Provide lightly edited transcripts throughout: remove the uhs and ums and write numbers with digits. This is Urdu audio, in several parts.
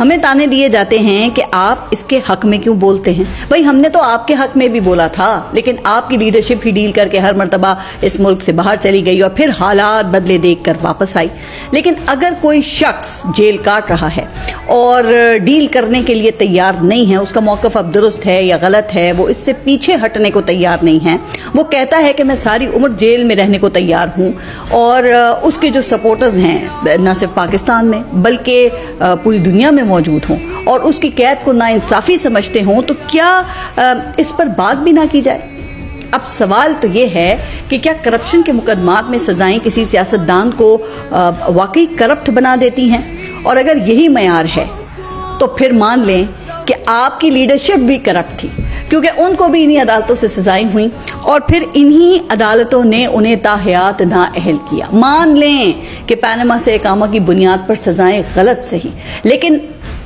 ہمیں تانے دیے جاتے ہیں کہ آپ اس کے حق میں کیوں بولتے ہیں. بھائی ہم نے تو آپ کے حق میں بھی بولا تھا، لیکن آپ کی لیڈرشپ ہی ڈیل کر کے ہر مرتبہ اس ملک سے باہر چلی گئی اور پھر حالات بدلے دیکھ کر واپس آئی. لیکن اگر کوئی شخص جیل کاٹ رہا ہے اور ڈیل کرنے کے لیے تیار نہیں ہے، اس کا موقف اب درست ہے یا غلط ہے، وہ اس سے پیچھے ہٹنے کو تیار نہیں ہے، وہ کہتا ہے کہ میں ساری عمر جیل میں رہنے کو تیار ہوں، اور اس کے جو سپورٹرز ہیں نہ صرف پاکستان میں بلکہ پوری دنیا میں موجود ہوں اور اس کی قید کو ناانصافی سمجھتے ہوں، تو کیا اس پر بات بھی نہ کی جائے؟ اب سوال تو یہ ہے کہ کیا کرپشن کے مقدمات میں سزائیں کسی سیاستدان کو واقعی کرپٹ بنا دیتی ہیں؟ اور اگر یہی معیار ہے تو پھر مان لیں کہ آپ کی لیڈرشپ بھی کرپٹ تھی، کیونکہ ان کو بھی انہی عدالتوں سے سزائیں ہوئیں اور پھر انہی عدالتوں نے انہیں تاحیات نااہل کیا. مان لیں کہ پاناما سے اقامہ کی بنیاد پر سزائیں غلط صحیح، لیکن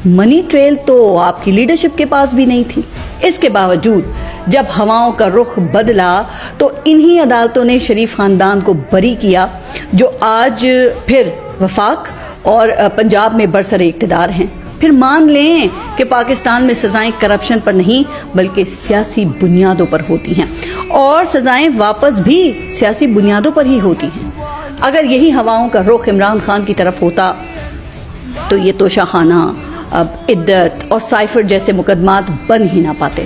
منی ٹریل تو آپ کی لیڈرشپ کے پاس بھی نہیں تھی. اس کے باوجود جب ہواؤں کا رخ بدلا تو انہی عدالتوں نے شریف خاندان کو بری کیا، جو آج پھر وفاق اور پنجاب میں برسر اقتدار ہیں. پھر مان لیں کہ پاکستان میں سزائیں کرپشن پر نہیں بلکہ سیاسی بنیادوں پر ہوتی ہیں، اور سزائیں واپس بھی سیاسی بنیادوں پر ہی ہوتی ہیں. اگر یہی ہواؤں کا رخ عمران خان کی طرف ہوتا تو یہ توشہ خانہ، عدت اور سائفر جیسے مقدمات بن ہی نہ پاتے.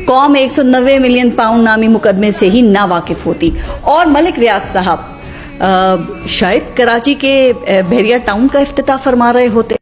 قوم 190 ملین پاؤنڈ نامی مقدمے سے ہی نا واقف ہوتی، اور ملک ریاض صاحب شاید کراچی کے بحریہ ٹاؤن کا افتتاح فرما رہے ہوتے.